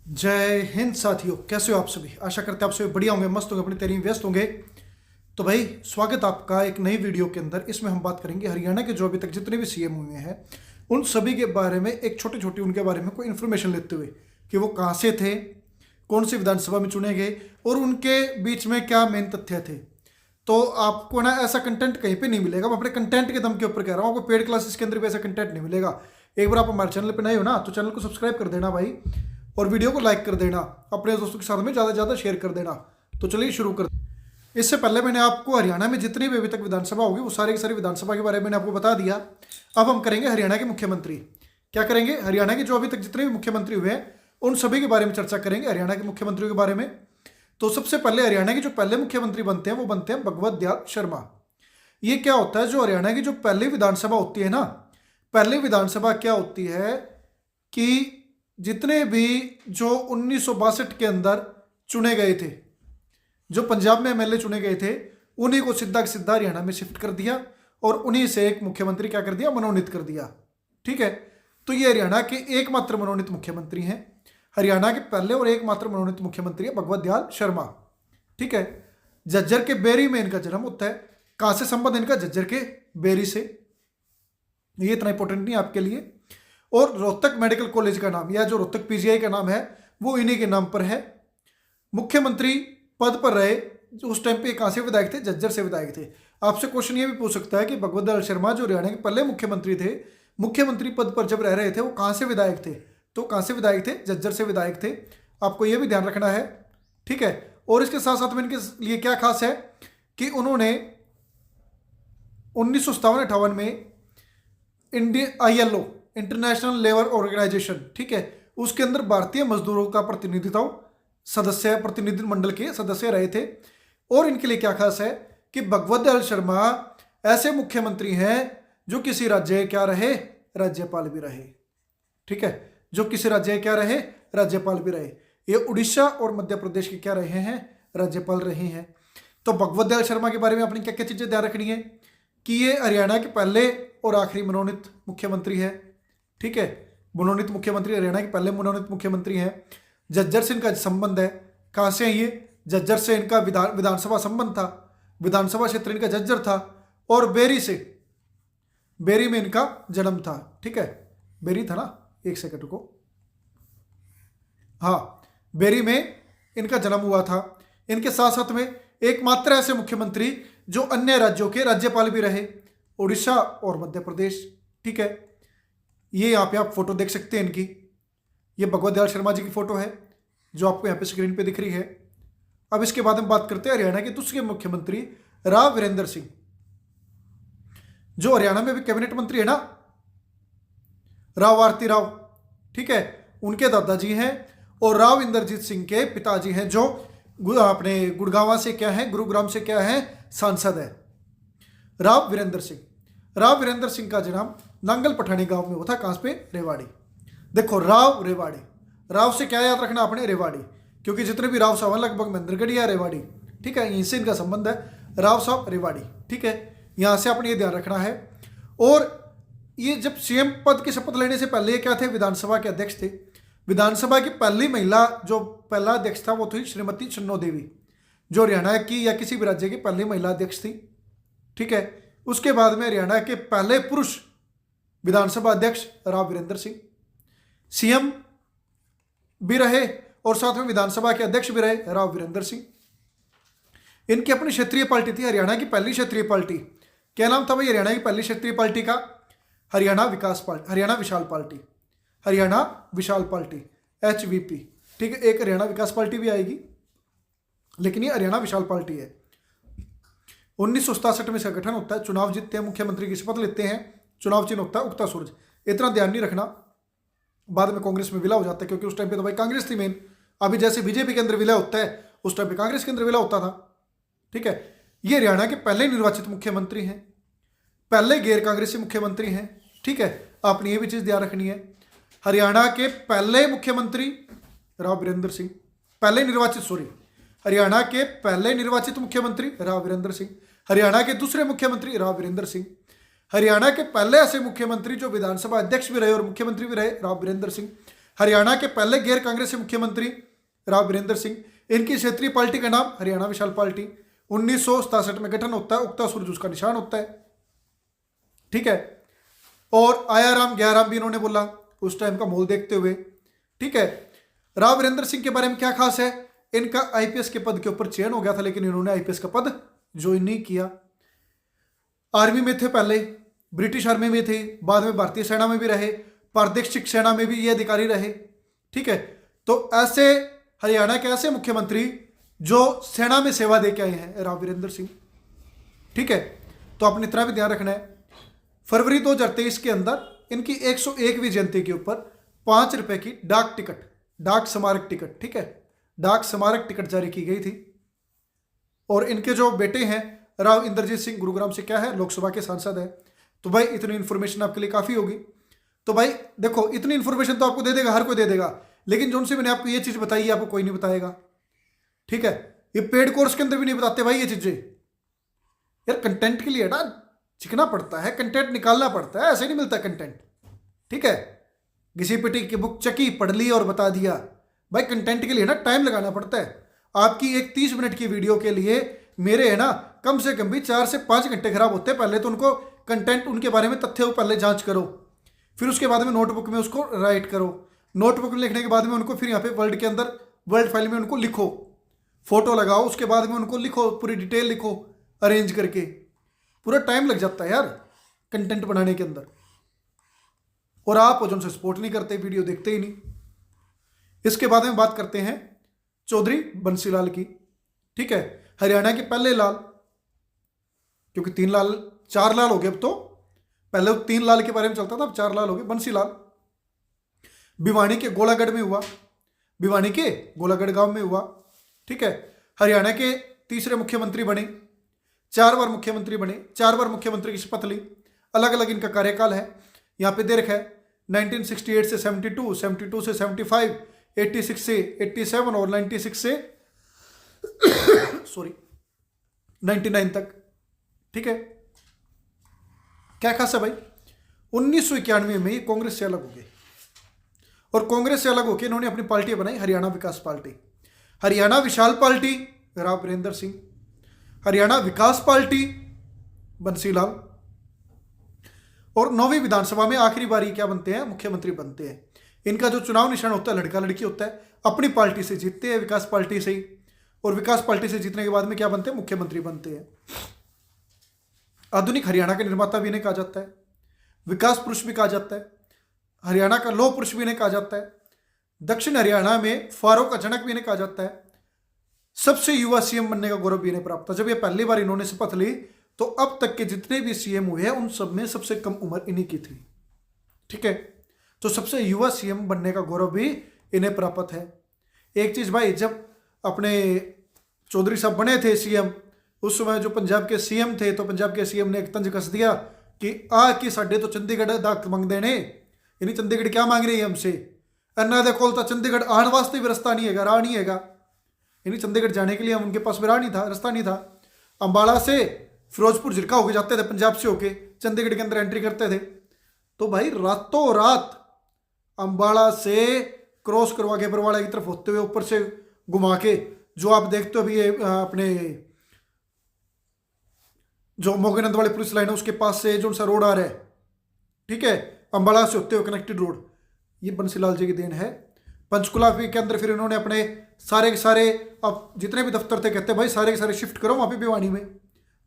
जय हिंद साथियों, कैसे हो आप सभी। आशा करते हैं आप सभी बढ़िया होंगे, मस्त होंगे, अपनी तैयारी में व्यस्त होंगे। तो भाई स्वागत आपका एक नई वीडियो के अंदर। इसमें हम बात करेंगे हरियाणा के जो अभी तक जितने भी सीएम हुए हैं उन सभी के बारे में, एक छोटे छोटे उनके बारे में कोई इन्फॉर्मेशन लेते हुए कि वो कहाँ से थे, कौन सी विधानसभा में चुने गए और उनके बीच में क्या मेन तथ्य थे। तो आपको ना ऐसा कंटेंट कहीं पे नहीं मिलेगा। मैं अपने कंटेंट के दम के ऊपर कह रहा हूँ, आपको पेड क्लासेस के अंदर भी ऐसा कंटेंट नहीं मिलेगा। एक बार आप हमारे चैनल पे नए हो ना तो चैनल को सब्सक्राइब कर देना भाई, और वीडियो को लाइक कर देना, अपने दोस्तों के साथ में ज़्यादा से ज़्यादा शेयर कर देना। तो चलिए शुरू कर। इससे पहले मैंने आपको हरियाणा में जितनी भी अभी तक विधानसभा होगी वो सारी की सारी विधानसभा के बारे में मैंने आपको बता दिया। अब हम करेंगे हरियाणा के मुख्यमंत्री। क्या करेंगे, हरियाणा के जो अभी तक जितने भी मुख्यमंत्री हुए हैं उन सभी के बारे में चर्चा करेंगे, हरियाणा के मुख्यमंत्रियों के बारे में। तो सबसे पहले हरियाणा के जो पहले मुख्यमंत्री बनते हैं वो बनते हैं भगवत दयाल शर्मा। ये क्या होता है, जो हरियाणा की जो पहली विधानसभा होती है ना, पहली विधानसभा क्या होती है कि जितने भी जो 1962 के अंदर चुने गए थे, जो पंजाब में एमएलए चुने गए थे, उन्हीं को सीधा सीधा हरियाणा में शिफ्ट कर दिया और उन्हीं से एक मुख्यमंत्री क्या कर दिया, मनोनीत कर दिया। ठीक है, तो ये हरियाणा के एकमात्र मनोनीत मुख्यमंत्री हैं। हरियाणा के पहले और एकमात्र मनोनीत मुख्यमंत्री है भगवत दयाल शर्मा। ठीक है, झज्जर के बेरी में इनका जन्म होता है। कहां से संबंध इनका, झज्जर के बेरी से। ये इतना इंपॉर्टेंट नहीं आपके लिए। और रोहतक मेडिकल कॉलेज का नाम या जो रोहतक पीजीआई का नाम है वो इन्हीं के नाम पर है। मुख्यमंत्री पद पर रहे उस टाइम पे, कहां से विधायक थे, झज्जर से विधायक थे। आपसे क्वेश्चन ये भी पूछ सकता है कि भगवत दयाल शर्मा जो हरियाणा के पहले मुख्यमंत्री थे, मुख्यमंत्री पद पर जब रह रहे थे वो कहां से विधायक थे, तो कहां से विधायक थे, झज्जर से विधायक थे। आपको यह भी ध्यान रखना है। ठीक है, और इसके साथ साथ में इनके लिए क्या खास है कि उन्होंने 1957-58 में Indian ILO international labour organisation, ठीक है, उसके अंदर भारतीय मजदूरों का प्रतिनिधित्व सदस्य, प्रतिनिधिमंडल के सदस्य रहे थे। और इनके लिए क्या खास है कि भगवत दयाल शर्मा ऐसे मुख्यमंत्री हैं जो किसी राज्य क्या रहे, राज्यपाल भी रहे। ठीक है, जो किसी राज्य क्या रहे, राज्यपाल भी रहे। ये उड़ीसा और मध्य प्रदेश के क्या रहे हैं, राज्यपाल रहे हैं। तो भगवत दयाल शर्मा के बारे में आपने क्या क्या चीजें ध्यान रखनी है कि ये हरियाणा के पहले और आखिरी मनोनीत मुख्यमंत्री है। ठीक है, मनोनीत मुख्यमंत्री, हरियाणा के पहले मनोनीत मुख्यमंत्री हैं। झज्जर से इनका संबंध है। कहां से है ये, झज्जर से इनका विधानसभा संबंध था, विधानसभा क्षेत्र इनका झज्जर था। और बेरी से, बेरी में इनका जन्म था। ठीक है, बेरी था ना, एक सेकंड को, हाँ, बेरी में इनका जन्म हुआ था। इनके साथ साथ में एकमात्र ऐसे मुख्यमंत्री जो अन्य राज्यों के राज्यपाल भी रहे, उड़ीसा और मध्य प्रदेश। ठीक है, ये यहाँ पे आप फोटो देख सकते हैं इनकी। ये भगवत दयाल शर्मा जी की फोटो है जो आपको यहाँ पे स्क्रीन पे दिख रही है। अब इसके बाद हम बात करते हैं हरियाणा के दूसरे मुख्यमंत्री राव वीरेंद्र सिंह, जो हरियाणा में भी कैबिनेट मंत्री है ना, राव आरती राव। ठीक है, उनके दादाजी हैं और राव इंद्रजीत सिंह के पिताजी हैं, जो अपने गुड़गांव से क्या है, गुरुग्राम से क्या है, सांसद है, राव वीरेंद्र सिंह। राव वीरेंद्र सिंह का जन्म नांगल पठानी गांव में हुआ था। कहां पे, रेवाड़ी। देखो, राव रेवाड़ी, राव से क्या याद रखना आपने, रेवाड़ी, क्योंकि जितने भी राव साहब लगभग महेंद्रगढ़ या रेवाड़ी। ठीक है, यहीं से इनका संबंध है, राव साहब रेवाड़ी। ठीक है, यहां से आपने ये ध्यान रखना है। और ये जब सीएम पद की शपथ लेने से पहले क्या थे, विधानसभा के अध्यक्ष थे। विधानसभा की पहली महिला जो पहला अध्यक्ष था वो थी श्रीमती छन्नो देवी, जो हरियाणा की या किसी भी राज्य की पहली महिला अध्यक्ष थी। ठीक है, उसके बाद में हरियाणा के पहले पुरुष विधानसभा अध्यक्ष राव वीरेंद्र सिंह, सीएम भी रहे और साथ में विधानसभा के अध्यक्ष भी रहे, राव वीरेंद्र सिंह। इनकी अपनी क्षेत्रीय पार्टी थी, हरियाणा की पहली क्षेत्रीय पार्टी। क्या नाम था भाई हरियाणा की पहली क्षेत्रीय पार्टी का, हरियाणा विकास पार्टी, हरियाणा विशाल पार्टी, हरियाणा विशाल पार्टी, HVP। ठीक है, एक हरियाणा विकास पार्टी भी आएगी, लेकिन ये हरियाणा विशाल पार्टी है। 1967 में इसका गठन होता है। चुनाव जीतते हैं, मुख्यमंत्री की शपथ लेते हैं, चुनाव चिन्ह होता है उगता सूरज। इतना ध्यान नहीं रखना, बाद में कांग्रेस में विलय हो जाता है, क्योंकि उस टाइम पे तो भाई कांग्रेस थी मेन। अभी जैसे बीजेपी के अंदर विलय होता है, उस टाइम पे कांग्रेस के अंदर विलय होता था। ठीक है, ये हरियाणा के पहले निर्वाचित मुख्यमंत्री हैं, पहले गैर कांग्रेसी मुख्यमंत्री हैं। ठीक है, आपने ये भी चीज ध्यान रखनी है। हरियाणा के पहले मुख्यमंत्री राव वीरेंद्र सिंह, पहले निर्वाचित, सॉरी, हरियाणा के पहले निर्वाचित मुख्यमंत्री राव वीरेंद्र सिंह, हरियाणा के दूसरे मुख्यमंत्री राव वीरेंद्र सिंह, हरियाणा के पहले ऐसे मुख्यमंत्री जो विधानसभा अध्यक्ष भी रहे और मुख्यमंत्री भी रहे, राव वीरेंद्र सिंह। हरियाणा के पहले गैर कांग्रेसी मुख्यमंत्री राव वीरेंद्र सिंह। इनकी क्षेत्रीय पार्टी का नाम हरियाणा विशाल पार्टी। 1967 में गठन होता है, उगता सूरज उसका निशान होता है। ठीक है, और आया राम गया राम भी इन्होंने बोला उस टाइम का माहौल देखते हुए। ठीक है, राव वीरेंद्र सिंह के बारे में क्या खास है, इनका आईपीएस के पद के ऊपर चयन हो गया था, लेकिन इन्होंने आईपीएस का पद ज्वाइन नहीं किया। आर्मी में थे, पहले ब्रिटिश आर्मी में थे, बाद में भारतीय सेना में भी रहे, प्रादेशिक सेना में भी ये अधिकारी रहे। ठीक है, तो ऐसे हरियाणा के ऐसे मुख्यमंत्री जो सेना में सेवा दे के आए हैं, राव वीरेंद्र सिंह। ठीक है, तो आपने इतना भी ध्यान रखना है, फरवरी 2023 के अंदर इनकी 101वीं जयंती के ऊपर 5 रुपए की डाक टिकट, डाक स्मारक टिकट, ठीक है, डाक स्मारक टिकट जारी की गई थी। और इनके जो बेटे हैं राव इंद्रजीत सिंह, गुरुग्राम से क्या है, लोकसभा के सांसद है। तो भाई इतनी इंफॉर्मेशन आपके लिए काफ़ी होगी। तो भाई देखो, इतनी इंफॉर्मेशन तो आपको दे देगा, हर कोई दे देगा, लेकिन जो उनसे मैंने आपको ये चीज़ बताई है आपको कोई नहीं बताएगा। ठीक है, ये पेड कोर्स के अंदर भी नहीं बताते भाई ये चीज़ें। यार कंटेंट के लिए ना चिकना पड़ता है, कंटेंट निकालना पड़ता है, ऐसे नहीं मिलता कंटेंट। ठीक है, घिसी पिटी की बुक चकी, पढ़ ली और बता दिया। भाई कंटेंट के लिए ना टाइम लगाना पड़ता है। आपकी एक 30 मिनट की वीडियो के लिए मेरे है ना कम से कम भी 4 से 5 घंटे खराब होते हैं। पहले तो उनको कंटेंट, उनके बारे में तथ्य पहले जांच करो, फिर उसके बाद में नोटबुक में उसको राइट करो, नोटबुक में लिखने के बाद में उनको फिर यहाँ पे वर्ड के अंदर, वर्ड फाइल में उनको लिखो, फोटो लगाओ, उसके बाद में उनको लिखो, पूरी डिटेल लिखो अरेंज करके। पूरा टाइम लग जाता है यार कंटेंट बनाने के अंदर। और आप जो उनसे सपोर्ट नहीं करते, वीडियो देखते ही नहीं। इसके बाद में बात करते हैं चौधरी बंसीलाल की। ठीक है, हरियाणा के पहले लाल, क्योंकि 3 लाल 4 लाल हो गए अब तो, पहले 3 लाल के बारे में चलता था, अब 4 लाल हो गए। बंसीलाल भिवानी के गोलागढ़ में हुआ, भिवानी के गोलागढ़ गांव में हुआ। ठीक है, हरियाणा के तीसरे मुख्यमंत्री बने, 4 बार मुख्यमंत्री बने, 4 बार मुख्यमंत्री की शपथ ली। अलग अलग इनका कार्यकाल है, यहाँ पे दे रखा है 1968 से 72, 72 से 75, 86 से 87 और 96 से 99 तक। ठीक है, क्या खास है भाई, 1991 में ये कांग्रेस से अलग हो गए, और कांग्रेस से अलग होकर इन्होंने अपनी पार्टी बनाई हरियाणा विकास पार्टी। हरियाणा विशाल पार्टी राव वीरेंद्र सिंह, हरियाणा विकास पार्टी बंसीलाल। और 9वीं विधानसभा में आखिरी बारी क्या बनते हैं, मुख्यमंत्री बनते हैं। इनका जो चुनाव निशान होता है लड़का लड़की होता है, अपनी पार्टी से जीतते हैं, विकास पार्टी से ही, और विकास पार्टी से जीतने के बाद में क्या बनते हैं, मुख्यमंत्री बनते हैं। आधुनिक हरियाणा का निर्माता भी इन्हें कहा जाता है, विकास पुरुष भी कहा जाता है, हरियाणा का लौह पुरुष भी इन्हें कहा जाता है, दक्षिण हरियाणा में फारूक अचानक भी इन्हें कहा जाता है। सबसे युवा सीएम बनने का गौरव भी इन्हें प्राप्त था। जब ये पहली बार इन्होंने शपथ ली तो अब तक के जितने भी सीएम हुए हैं उन सब में सबसे कम उम्र इन्हीं की थी। ठीक है, तो सबसे युवा सीएम बनने का गौरव भी इन्हें प्राप्त है। एक चीज भाई, जब अपने चौधरी साहब बने थे सीएम, उस समय जो पंजाब के सीएम थे, तो पंजाब के सीएम ने एक तंज कस दिया कि कि साढ़े तो चंडीगढ़ दाख मंग देने, यानी चंडीगढ़ क्या मांग रही है हमसे, अन्ना दे कोल चंडीगढ़ आने वास्ते भी रास्ता नहीं है, राह नहीं है, यानी चंडीगढ़ जाने के लिए उनके पास भी राह नहीं था, रास्ता नहीं था। अंबाला से फिरोजपुर झिरका होके जाते थे, पंजाब से होके चंडीगढ़ के अंदर एंट्री करते थे। तो भाई रातों रात अंबाला से क्रॉस करवा के बरवाड़ा की तरफ होते हुए ऊपर से घुमा के, जो आप देखते हो अभी ये अपने जो मोगनंद वाली पुलिस लाइन है उसके पास से जो सा रोड आ रहा है, ठीक है, अंबाला से होते हुए कनेक्टेड रोड, ये बंसीलाल जी की देन है। पंचकुला के अंदर फिर इन्होंने अपने सारे के सारे, अब जितने भी दफ्तर थे कहते भाई सारे के सारे शिफ्ट करो वहाँ पे भिवानी में,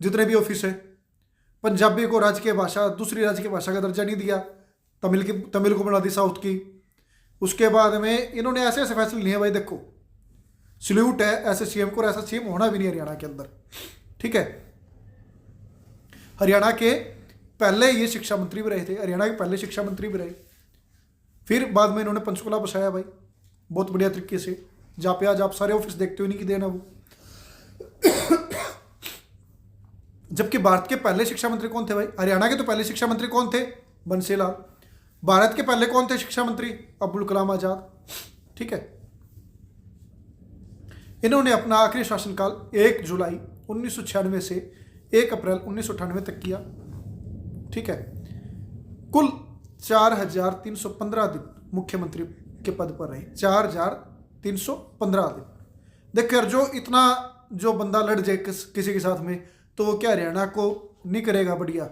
जितने भी ऑफिस है। पंजाबी को राजकीय भाषा, दूसरी राजकीय भाषा का दर्जा नहीं दिया, तमिल को बना दी साउथ की। उसके बाद में इन्होंने ऐसे ऐसे फैसले लिए भाई, देखो सल्यूट है ऐसे सीएम को, और ऐसा सीएम होना भी नहीं हरियाणा के अंदर। ठीक है, हरियाणा के पहले ये शिक्षा मंत्री भी रहे थे, हरियाणा के पहले शिक्षा मंत्री भी रहे। फिर बाद में इन्होंने पंचकुला बसाया भाई बहुत बढ़िया तरीके से, जहाँ पे आज आप सारे ऑफिस देखते हो, नहीं की देना वो। जबकि भारत के पहले शिक्षा मंत्री कौन थे भाई, हरियाणा के तो पहले शिक्षा मंत्री कौन थे, बंसीलाल। भारत के पहले कौन थे शिक्षा मंत्री, अब्दुल कलाम आजाद। ठीक है, इन्होंने अपना आखिरी शासनकाल 1 जुलाई 1996 से 1 अप्रैल 1998 तक किया। ठीक है, कुल 4315 दिन मुख्यमंत्री के पद पर रहे, 4,315 दिन। देखो यार, जो इतना जो बंदा लड़ जाए किसी के साथ में, तो वो क्या हरियाणा को नहीं करेगा बढ़िया?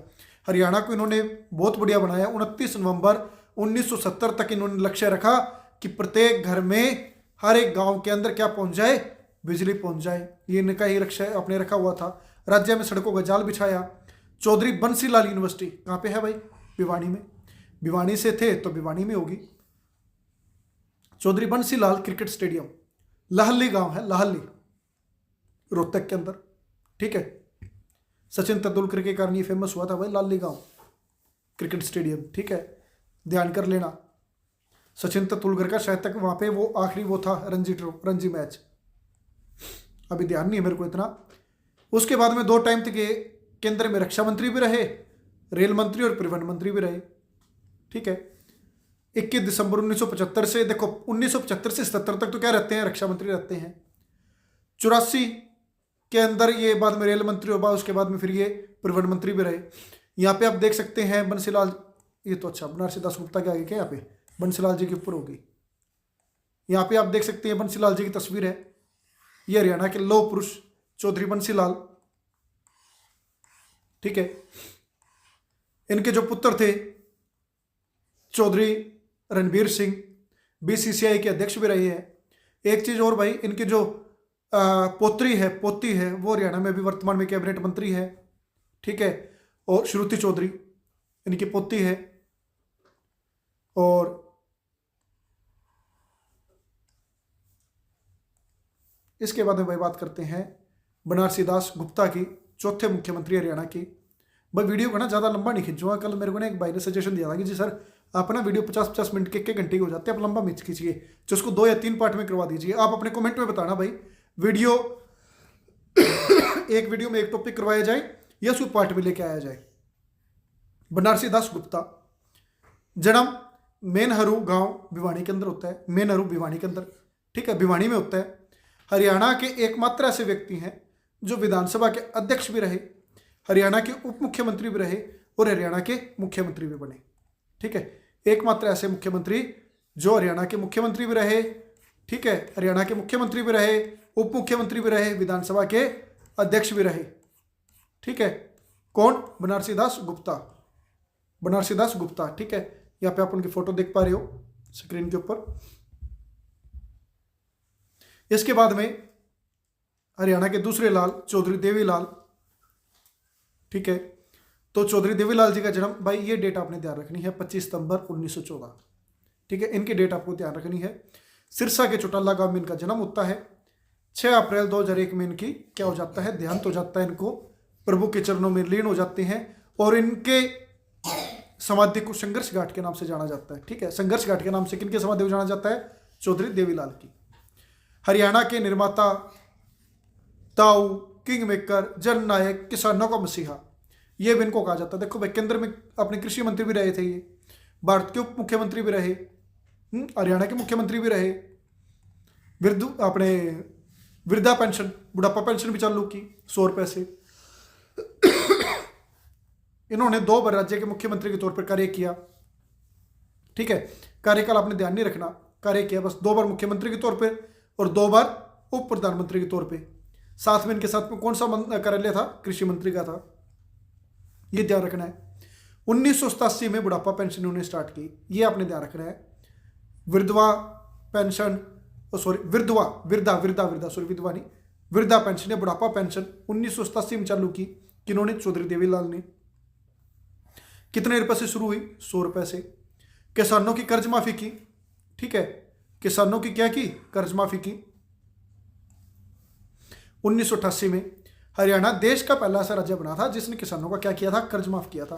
हरियाणा को इन्होंने बहुत बढ़िया बनाया। 29 नवंबर 1970 तक इन्होंने लक्ष्य रखा कि प्रत्येक घर में, हर एक गांव के अंदर क्या पहुंच जाए, बिजली पहुंच जाए। ये इनका ही लक्ष्य अपने रखा हुआ था। राज्य में सड़कों का जाल बिछाया। चौधरी बंसीलाल यूनिवर्सिटी कहाँ पे है भाई? भिवानी में। भिवानी से थे तो भिवानी में होगी। चौधरी बंसीलाल क्रिकेट स्टेडियम, लाहली गांव है, लाहली, रोहतक के अंदर, ठीक है। सचिन तेंदुलकर के कारण ये फेमस हुआ था भाई, लाहली गांव क्रिकेट स्टेडियम, ठीक है, ध्यान कर लेना। सचिन तेंदुलकर का शायद तक वहां पे वो आखिरी वो था रणजी मैच, अभी ध्यान नहीं है मेरे को इतना। उसके बाद में 2 टाइम तक ये केंद्र में रक्षा मंत्री भी रहे, रेल मंत्री और परिवहन मंत्री भी रहे, ठीक है। 21 दिसंबर 1975 से, देखो 1975 से 77 तक तो क्या रहते हैं, रक्षा मंत्री रहते हैं। 84 के अंदर ये बाद में रेल मंत्री हुआ, उसके बाद में फिर ये परिवहन मंत्री भी रहे। यहाँ पे आप देख सकते हैं बंसीलाल, ये तो अच्छा बनारसी दास गुप्ता के आगे क्या, यहाँ पे बंसीलाल जी के ऊपर होगी। यहाँ पे आप देख सकते हैं बंसीलाल जी की तस्वीर है। ये हरियाणा के लौह पुरुष चौधरी बंसीलाल, ठीक है। इनके जो पुत्र थे चौधरी रणबीर सिंह, बीसीसीआई के अध्यक्ष भी रहे हैं। एक चीज और भाई, इनकी जो पोती है वो हरियाणा में भी वर्तमान में कैबिनेट मंत्री है, ठीक है। और श्रुति चौधरी इनकी पोती है। और इसके बाद में भाई बात करते हैं बनारसी दास गुप्ता की, चौथे मुख्यमंत्री हरियाणा की। भाई वीडियो को ना ज़्यादा लंबा नहीं खींचूंगा। कल मेरे को ना एक भाई ने सजेशन दिया था कि जी सर आप ना वीडियो 50-50 मिनट के 1 घंटे की हो जाते हैं, आप लंबा मत खींचिए, जो उसको 2 या 3 पार्ट में करवा दीजिए। आप अपने कमेंट में बताना भाई, वीडियो एक वीडियो में एक टॉपिक करवाया जाए या उसको पार्ट में लेके आया जाए। बनारसी दास गुप्ता, जन्म मेनहरू गांव भिवानी के अंदर होता है, मेनहरू भिवानी के अंदर, ठीक है, भिवानी में होता है। हरियाणा के एकमात्र ऐसे व्यक्ति हैं जो विधानसभा के अध्यक्ष भी रहे, हरियाणा के उप मुख्यमंत्री भी रहे और हरियाणा के मुख्यमंत्री भी बने, ठीक है। एकमात्र ऐसे मुख्यमंत्री जो हरियाणा के मुख्यमंत्री भी रहे, ठीक है, हरियाणा के मुख्यमंत्री भी रहे, उप मुख्यमंत्री भी रहे, विधानसभा के अध्यक्ष भी रहे, ठीक है। कौन? बनारसी दास गुप्ता, बनारसी दास गुप्ता, ठीक है। यहाँ पे आप उनकी फोटो देख पा रहे हो स्क्रीन के ऊपर। इसके बाद में हरियाणा के दूसरे लाल चौधरी देवीलाल, ठीक है। तो चौधरी देवीलाल जी का जन्म, भाई ये डेट आपने ध्यान रखनी है, 25 सितंबर 1914, ठीक है। इनकी डेट आपको ध्यान रखनी है। सिरसा के चौटाला गांव में इनका जन्म होता है। 6 अप्रैल 2001 में इनकी क्या हो जाता है, देहांत हो जाता है। इनको प्रभु के चरणों में लीन हो जाते हैं और इनके समाधि को संघर्ष घाट के नाम से जाना जाता है, ठीक है। संघर्ष घाट के नाम से किनके समाधि को जाना जाता है? चौधरी देवीलाल की। हरियाणा के निर्माता, ताऊ, किंग मेकर, जननायक, किसानों का मसीहा, ये भी इनको कहा जाता है। देखो भाई, केंद्र में अपने कृषि मंत्री भी रहे थे ये, भारत के उप मुख्यमंत्री भी रहे, हरियाणा के मुख्यमंत्री भी रहे, अपने वृद्धा पेंशन, बुढ़ापा पेंशन भी चालू की 100 रुपये से। इन्होंने 2 बार राज्य के मुख्यमंत्री के तौर पर कार्य किया, ठीक है। कार्यकाल आपने ध्यान नहीं रखना, कार्य किया बस 2 बार मुख्यमंत्री के तौर पर और 2 बार उप प्रधानमंत्री के तौर पे। साथ में इनके साथ में कौन सा कार्यालय था? कृषि मंत्री का था, ये ध्यान रखना है। 1987 में बुढ़ापा पेंशन इन्होंने स्टार्ट की, ये आपने ध्यान रखना है। विधवा पेंशन, वृद्धा पेंशन या बुढ़ापा पेंशन 1987 में चालू की, किन्होंने? चौधरी देवीलाल ने। कितने रुपए से शुरू हुई? 100 रुपए से। किसानों की कर्ज माफी की, ठीक है, किसानों की क्या की? कर्ज माफी की। 1988 में हरियाणा देश का पहला ऐसा राज्य बना था जिसने किसानों का क्या किया था? कर्ज माफ किया था।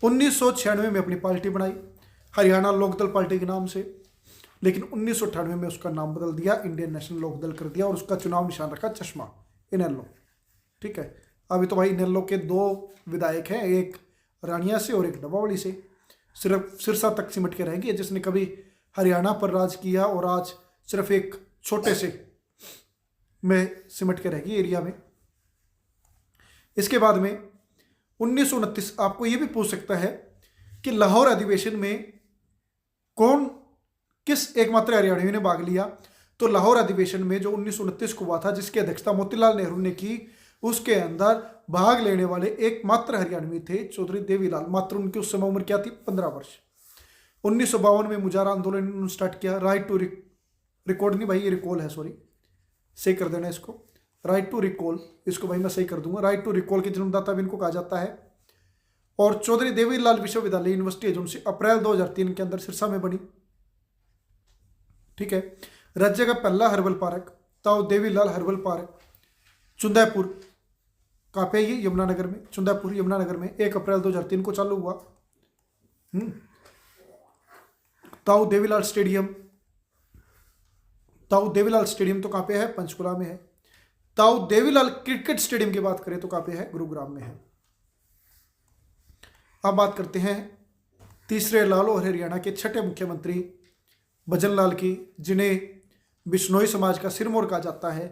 1996 में अपनी पार्टी बनाई हरियाणा लोकदल पार्टी के नाम से, लेकिन 1998 में उसका नाम बदल दिया, इंडियन नेशनल लोकदल कर दिया और उसका चुनाव निशान रखा चश्मा, इनेलो, ठीक है। अभी तो भाई इनेलो के 2 विधायक हैं, एक रानिया से और एक डबावली से। सिर्फ सिरसा तक सिमट के रहेंगे, जिसने कभी हरियाणा पर राज किया और आज सिर्फ एक छोटे से में सिमट के रहेगी एरिया में। इसके बाद में 1929, आपको ये भी पूछ सकता है कि लाहौर अधिवेशन में किस एकमात्र हरियाणवी ने भाग लिया? तो लाहौर अधिवेशन में जो 1929 को हुआ था, जिसकी अध्यक्षता मोतीलाल नेहरू ने की, उसके अंदर भाग लेने वाले एकमात्र हरियाणवी थे चौधरी देवीलाल। मात्र उनकी उस समय उम्र क्या थी? 15 वर्ष। 1952 में मुजाहरा आंदोलन इन्होंने स्टार्ट किया। राइट टू रिकॉर्ड नहीं भाई, ये रिकॉल है, सॉरी, सही कर देना इसको, राइट टू रिकॉल, इसको भाई मैं सही कर दूंगा। राइट टू रिकॉल के जन्मदाता भी इनको कहा जाता है। और चौधरी देवीलाल विश्वविद्यालय यूनिवर्सिटी है जो उनसे अप्रैल 2003 के अंदर सिरसा में बनी। ठीक है। राज्य का पहला हर्बल पार्क ताऊ देवीलाल हर्बल पार्क चुंदापुर, कहाँ पे? ये यमुनानगर में, चुंदापुर यमुनानगर में 1 अप्रैल 2003 को चालू हुआ। ताऊ देवीलाल स्टेडियम, ताऊ देवीलाल स्टेडियम तो कहाँ पे है? पंचकुला में है। ताऊ देवीलाल क्रिकेट स्टेडियम की बात करें तो कहाँ पे है? गुरुग्राम में है। अब बात करते हैं तीसरे लाल और हरियाणा के छठे मुख्यमंत्री भजन लाल की, जिन्हें बिश्नोई समाज का सिरमौर कहा जाता है।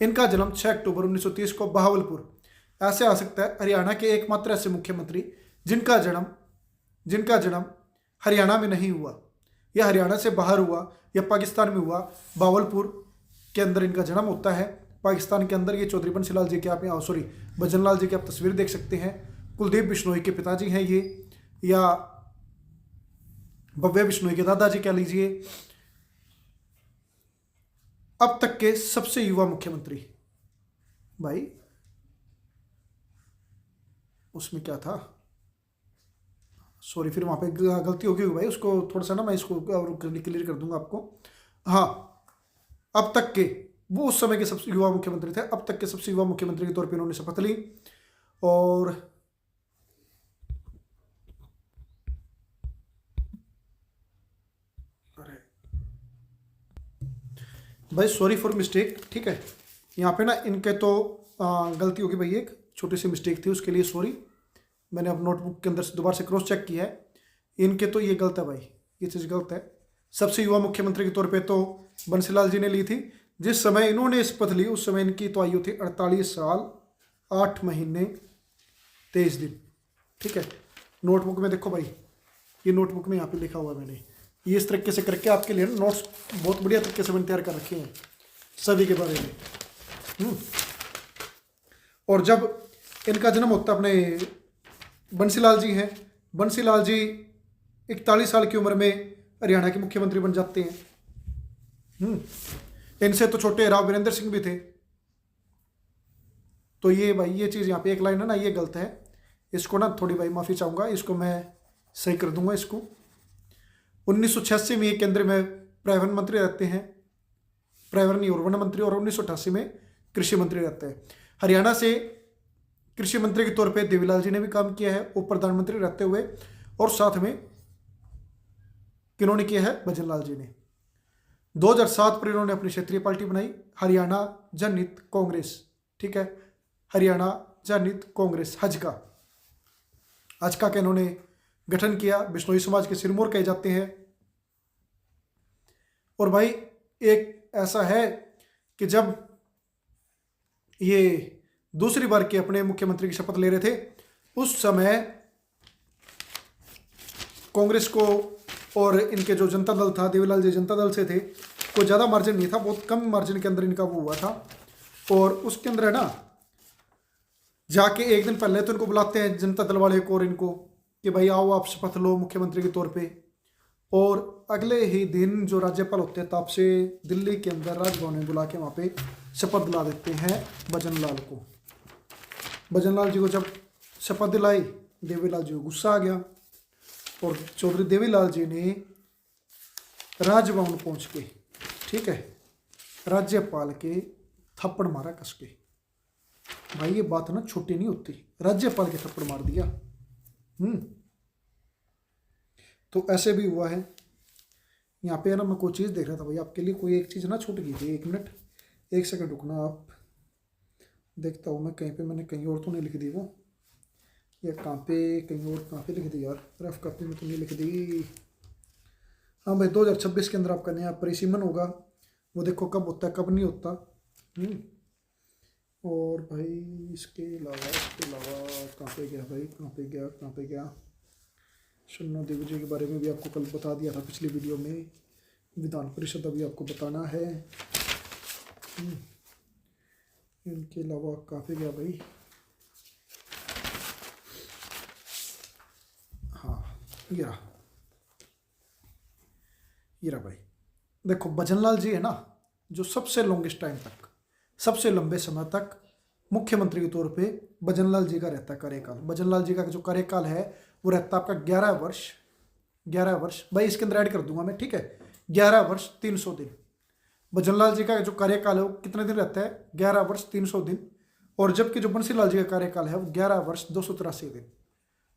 इनका जन्म 6 अक्टूबर 1930 को बहावलपुर, ऐसे आ सकता है, हरियाणा के एकमात्र ऐसे मुख्यमंत्री जिनका जन्म हरियाणा में नहीं हुआ, या हरियाणा से बाहर हुआ, या पाकिस्तान में हुआ। बहावलपुर के अंदर इनका जन्म होता है, पाकिस्तान के अंदर। ये चौधरी बंसीलाल जी के आप यहाँ, सॉरी, भजन लाल जी की आप तस्वीर देख सकते हैं। कुलदीप बिश्नोई के पिताजी हैं ये, या भव्य बिश्नोई के दादाजी कह लीजिए। अब तक के सबसे युवा मुख्यमंत्री भाई, उसमें क्या था, सॉरी, फिर वहां पे गलती होगी भाई, उसको थोड़ा सा ना मैं इसको क्लियर कर दूंगा आपको। हाँ, अब तक के, वो उस समय के सबसे युवा मुख्यमंत्री थे। अब तक के सबसे युवा मुख्यमंत्री के तौर पे उन्होंने शपथ ली। और भाई सॉरी फॉर मिस्टेक, ठीक है, यहाँ पे ना इनके तो गलती होगी भाई, एक छोटी सी मिस्टेक थी, उसके लिए सॉरी। मैंने अब नोटबुक के अंदर से दोबारा से क्रॉस चेक किया है, इनके तो ये गलत है भाई, ये चीज़ गलत है। सबसे युवा मुख्यमंत्री के तौर पे तो बंसीलाल जी ने ली थी। जिस समय इन्होंने शपथ ली उस समय इनकी तो आयु थी 48 साल 8 महीने 23 दिन। ठीक है, नोटबुक में देखो भाई, ये नोटबुक में यहाँ पे लिखा हुआ है मैंने, ये इस तरीके से करके आपके लिए नोट्स बहुत बढ़िया तरीके से मैंने तैयार कर रखे हैं सभी के बारे में। और जब इनका जन्म होता, अपने बंसीलाल जी हैं, बंसीलाल जी 41 साल की उम्र में हरियाणा के मुख्यमंत्री बन जाते हैं। इनसे तो छोटे राव वीरेंद्र सिंह भी थे। तो ये भाई, ये चीज़ यहाँ पे एक लाइन है ना, ये गलत है, इसको ना थोड़ी भाई माफ़ी चाहूँगा, इसको मैं सही कर दूंगा इसको। 1986 में ये केंद्र में पर्यावरण मंत्री रहते हैं, पर्यावरण और वन मंत्री, और 1988 में कृषि मंत्री रहते हैं। हरियाणा से कृषि मंत्री के तौर पे देवीलाल जी ने भी काम किया है, उप प्रधानमंत्री रहते हुए, और साथ में किन्होंने किया है? भजन लाल जी ने। 2007 पर इन्होंने अपनी क्षेत्रीय पार्टी बनाई, हरियाणा जनहित कांग्रेस। ठीक है, हरियाणा जनहित कांग्रेस, हजका का इन्होंने गठन किया। बिश्नोई समाज के सिरमौर कहे जाते हैं। और भाई एक ऐसा है कि जब ये दूसरी बार के अपने मुख्यमंत्री की शपथ ले रहे थे, उस समय कांग्रेस को और इनके जो जनता दल था, देवीलाल जी जनता दल से थे, कोई ज़्यादा मार्जिन नहीं था, बहुत कम मार्जिन के अंदर इनका वो हुआ था। और उसके अंदर है ना, जाके एक दिन पहले तो इनको बुलाते हैं जनता दल वाले को और इनको कि भाई आओ आप शपथ लो मुख्यमंत्री के तौर पे। और अगले ही दिन जो राज्यपाल होते हैं ताप से दिल्ली के अंदर राजभवन में बुला के वहाँ पे शपथ दिला देते हैं भजन लाल को। भजन लाल जी को जब शपथ दिलाई, देवीलाल जी को गुस्सा आ गया और चौधरी देवीलाल जी ने राजभवन पहुँच के, ठीक है, राज्यपाल के थप्पड़ मारा कस के। भाई ये बात ना छोटी नहीं होती, राज्यपाल के थप्पड़ मार दिया। तो ऐसे भी हुआ है। यहाँ पे है ना, मैं कोई चीज़ देख रहा था भाई आपके लिए, कोई एक चीज़ ना छूट गई थी। 1 मिनट 1 सेकंड रुकना आप, देखता हूँ मैं कहीं पे, मैंने कहीं और तो नहीं लिख दी वो, या कहाँ पे लिख दी यार, रफ कॉपी में तो नहीं लिख दी। हाँ भाई 2026 के अंदर आपका नया परिसीमन होगा, वो देखो कब होता है कब नहीं होता। और भाई इसके अलावा कहाँ पे गया भाई, कहाँ पे गया, शन्नो देवी जी के बारे में भी आपको कल बता दिया था पिछली वीडियो में। विधान परिषद अभी आपको बताना है। इनके अलावा काफ़ी गया भाई। हाँ ये रहा भाई। देखो भजनलाल जी है ना, जो सबसे लॉन्गेस्ट टाइम तक, सबसे लंबे समय तक मुख्यमंत्री के तौर पे भजनलाल जी का रहता है कार्यकाल। भजनलाल जी का जो कार्यकाल है वो रहता है आपका 11 वर्ष। 11 वर्ष भाई, इसके अंदर ऐड कर दूंगा मैं, ठीक है। 11 वर्ष 300 दिन भजनलाल जी का जो कार्यकाल है वो कितने दिन रहता है? 11 वर्ष 300 दिन। और जबकि जो बंसीलाल जी का कार्यकाल है वो 11 वर्ष 283 दिन।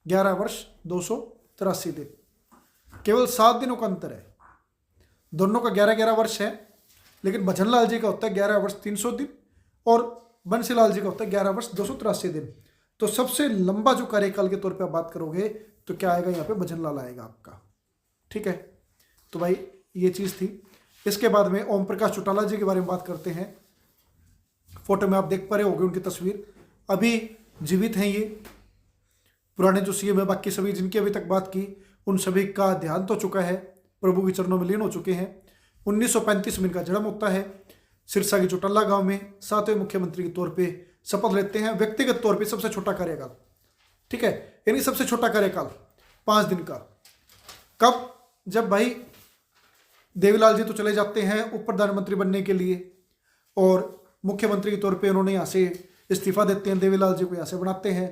11 वर्ष 283 दिन, केवल 7 दिनों का अंतर है। दोनों का 11-11 वर्ष है, लेकिन भजनलाल जी का होता है 11 वर्ष 300 दिन और बंसीलाल जी का होता है 11 वर्ष 283 दिन। तो सबसे लंबा जो कार्यकाल के तौर पे आप बात करोगे तो क्या आएगा? यहाँ पे भजनलाल आएगा आपका, ठीक है। तो भाई ये चीज़ थी। इसके बाद में ओम प्रकाश चौटाला जी के बारे में बात करते हैं। फोटो में आप देख पा रहे होंगे उनकी तस्वीर, अभी जीवित हैं ये। पुराने जो सीएम है, बाकी सभी जिनकी अभी तक बात की, उन सभी का देहांत हो चुका है, प्रभु के चरणों में लीन हो चुके हैं। 1935 में इनका जन्म होता है सिरसा के चौटाला गांव में। 7वें मुख्यमंत्री के तौर पे शपथ लेते हैं, व्यक्तिगत तौर पे सबसे छोटा कार्यकाल, ठीक है। यानी सबसे छोटा कार्यकाल 5 दिन का। कब? जब भाई देवीलाल जी तो चले जाते हैं उप प्रधानमंत्री बनने के लिए और मुख्यमंत्री के तौर पे उन्होंने यहाँ से इस्तीफा देते हैं, देवीलाल जी को यहाँ से बनाते हैं।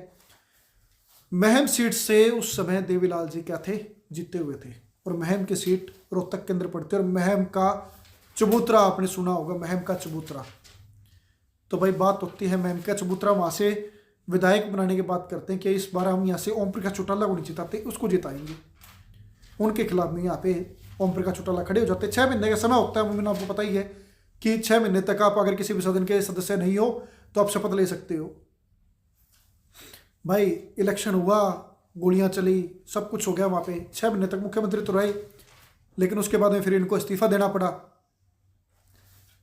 महम सीट से उस समय देवीलाल जी क्या थे? जीते हुए थे। और महम की सीट रोहतक के अंदर पड़ती है। और महम का चबूतरा आपने सुना होगा, महम का चबूतरा। तो भाई बात होती है महम का चबूतरा, वहाँ से विधायक बनाने की बात करते हैं कि इस बार हम यहाँ से ओम प्रकाश चौटाला को नहीं जिताते, उसको जिताएंगे। उनके खिलाफ में यहाँ पे ओम प्रकाश चौटाला खड़े हो जाते हैं। 6 महीने का समय होता है, मैंने आपको पता ही है कि 6 महीने तक आप अगर किसी भी सदन के सदस्य नहीं हो तो आप शपथ ले सकते हो। भाई इलेक्शन हुआ, गोलियां चली, सब कुछ हो गया वहाँ पे। 6 महीने तक मुख्यमंत्री तो रहे, लेकिन उसके बाद में फिर इनको इस्तीफा देना पड़ा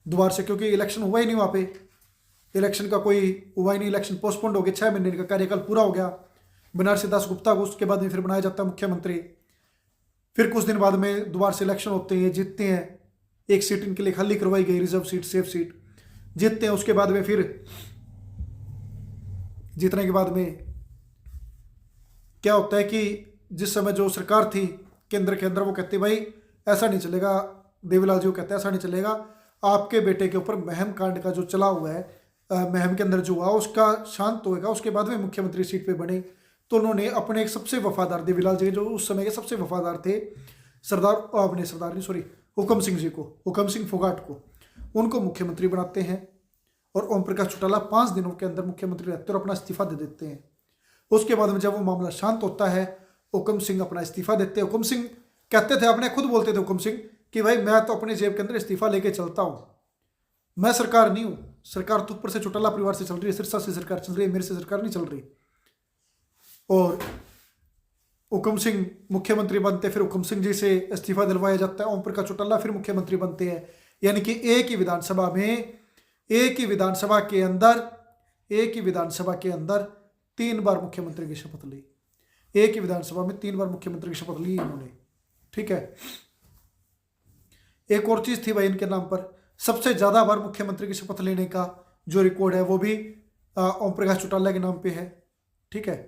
दोबारा से, क्योंकि इलेक्शन हुआ ही नहीं वहाँ पे। इलेक्शन का कोई हुआ ही नहीं, इलेक्शन पोस्टपोन्ड हो गए। 6 महीने का कार्यकाल पूरा हो गया बनारसी दास गुप्ता को। उसके बाद में फिर बनाया जाता है मुख्यमंत्री। फिर कुछ दिन बाद में दोबारा से इलेक्शन होते हैं, जीतते हैं। एक सीट इनके लिए खाली करवाई गई, रिजर्व सीट, सेफ सीट, जीतते हैं। उसके बाद में फिर जीतने के बाद में क्या होता है कि जिस समय जो सरकार थी केंद्र के अंदर, वो कहते भाई ऐसा नहीं चलेगा। देवीलाल जी को कहते हैं ऐसा नहीं चलेगा, आपके बेटे के ऊपर महम कांड का जो चला हुआ है, महम के अंदर जो हुआ उसका शांत होएगा, उसके बाद में मुख्यमंत्री सीट पे बने। तो उन्होंने अपने एक सबसे वफादार, देवीलाल जी जो उस समय के सबसे वफादार थे, हुकम सिंह जी को, हुकम सिंह फोगाट को, उनको मुख्यमंत्री बनाते हैं। और ओम प्रकाश चौटाला 5 दिनों के अंदर मुख्यमंत्री रहते हैं और अपना इस्तीफा दे देते हैं। उसके बाद में जब वो मामला शांत होता है, हुकम सिंह अपना इस्तीफा देते हैं। हुकम सिंह कहते थे, अपने खुद बोलते थे हुकम सिंह कि भाई मैं तो अपने जेब के अंदर इस्तीफा लेके चलता हूँ, मैं सरकार नहीं हूँ। सरकार तो ऊपर से चौटाला परिवार से चल रही है, सिरसा से सरकार चल रही है, मेरे से सरकार नहीं चल रही। और हुकम सिंह मुख्यमंत्री बनते, फिर हुकम सिंह जी से इस्तीफा दिलवाया जाता है। ओम प्रकाश चौटाला फिर मुख्यमंत्री बनते हैं। यानी कि एक ही विधानसभा में, एक ही विधानसभा के अंदर 3 बार मुख्यमंत्री की शपथ ली। एक ही विधानसभा में 3 बार मुख्यमंत्री की शपथ ली इन्होंने, ठीक है। एक और चीज थी भाई इनके नाम पर, सबसे ज्यादा बार मुख्यमंत्री की शपथ लेने का जो रिकॉर्ड है वो भी ओम प्रकाश चौटाला के नाम पे है, ठीक है।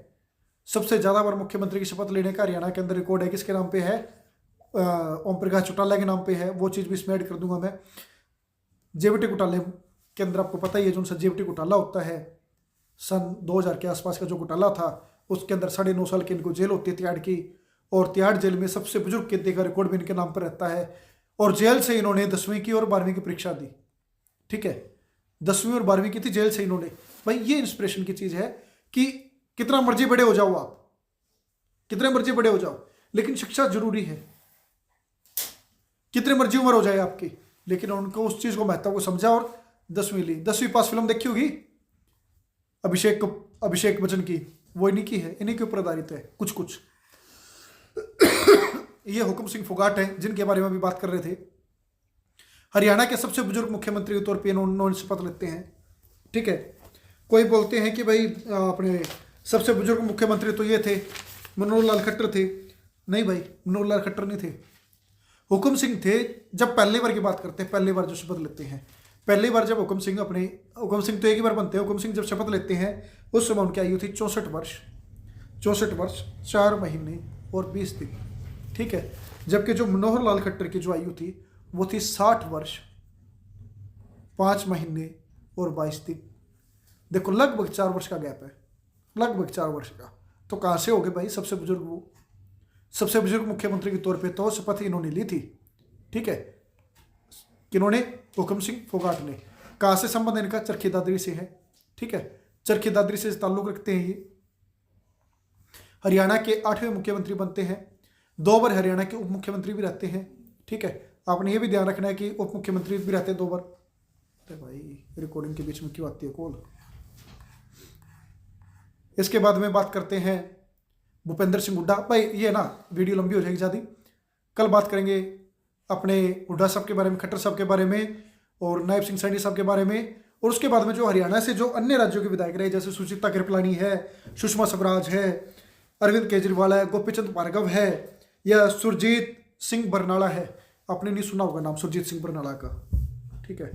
सबसे ज्यादा बार मुख्यमंत्री की शपथ लेने का हरियाणा के अंदर रिकॉर्ड है, किसके नाम पे है? ओम प्रकाश चौटाला के नाम पे है। वो चीज भी इसमें ऐड कर दूंगा मैं। जेबीटी घोटाले के अंदर आपको पता ही है, जो उनसे जेबीटी घोटाला होता है, सन 2000 के आसपास का जो घोटाला था, उसके अंदर 9.5 साल की इनको जेल होती है तिहाड़ की। और तिहाड़ जेल में सबसे बुजुर्ग कैदी का रिकॉर्ड भी इनके नाम पर रहता है। और जेल से इन्होंने 10वीं की और 12वीं की परीक्षा दी, ठीक है। 10वीं और 12वीं की थी, जेल से इन्होंने। भाई ये इंस्पिरेशन की चीज है कि कितना मर्जी बड़े हो जाओ आप, कितने मर्जी बड़े हो जाओ, लेकिन शिक्षा जरूरी है। कितने मर्जी उम्र हो जाए आपकी, लेकिन उनको उस चीज को महत्व को समझा और 10वीं ली। 10वीं पास फिल्म देखी होगी अभिषेक बच्चन की, वो इन्हीं की है, इन्हीं के ऊपर आधारित है कुछ कुछ। ये हुकम सिंह फोगाट है जिनके बारे में भी बात कर रहे थे। हरियाणा के सबसे बुजुर्ग मुख्यमंत्री के तौर पे इन्होंने शपथ लेते हैं, ठीक है। कोई बोलते हैं कि भाई अपने सबसे बुजुर्ग मुख्यमंत्री तो ये थे, मनोहर लाल खट्टर थे। नहीं भाई, मनोहर लाल खट्टर नहीं थे, हुकुम सिंह थे। जब पहली बार की बात करते हैं, पहली बार जो शपथ लेते हैं, पहली बार जब हुकुम सिंह तो एक ही बार बनते हैं। हुकुम सिंह जब शपथ लेते हैं उस समय उनकी आयु थी 64 वर्ष, 64 वर्ष 4 महीने और 20 दिन, ठीक है। जबकि जो मनोहर लाल खट्टर की जो आयु थी वो थी 60 वर्ष 5 महीने और 22 दिन। देखो लगभग 4 वर्ष का गैप है, लगभग 4 वर्ष का। तो कहाँ से हो गए भाई सबसे बुजुर्ग? वो सबसे बुजुर्ग मुख्यमंत्री के तौर पे तो शपथ इन्होंने ली थी, ठीक है। किन्होंने? हुकुम सिंह फोगाट ने। कहाँ से संबंध इनका? चरखी दादरी से है, ठीक है। चरखी दादरी से ताल्लुक रखते हैं ये। हरियाणा के 8वें मुख्यमंत्री बनते हैं, 2 बार हरियाणा के उप मुख्यमंत्री भी रहते हैं, ठीक है। आपने ये भी ध्यान रखना है कि उप मुख्यमंत्री भी रहते हैं 2 बार। अरे भाई रिकॉर्डिंग के बीच में क्यों आती है कॉल? इसके बाद में बात करते हैं भूपेंद्र सिंह हुड्डा। भाई ये ना वीडियो लंबी हो जाएगी ज़्यादा, कल बात करेंगे अपने हुड्डा साहब के बारे में, खट्टर साहब के बारे में और नायब सिंह सैनी साहब के बारे में। और उसके बाद में जो हरियाणा से जो अन्य राज्यों के विधायक रहे, जैसे सुचिता कृपलानी है, सुषमा स्वराज है, अरविंद केजरीवाल है, गोपीचंद भार्गव है, या सुरजीत सिंह बरनाला है। आपने नहीं सुना होगा नाम सुरजीत सिंह बरनाला का, ठीक है।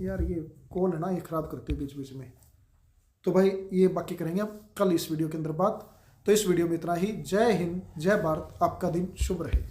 यार ये कॉल है ना, ये खराब करते हैं बीच बीच में। तो भाई ये बाकी करेंगे अब कल इस वीडियो के अंदर बात। तो इस वीडियो में इतना ही। जय हिंद, जय भारत, आपका दिन शुभ रहे।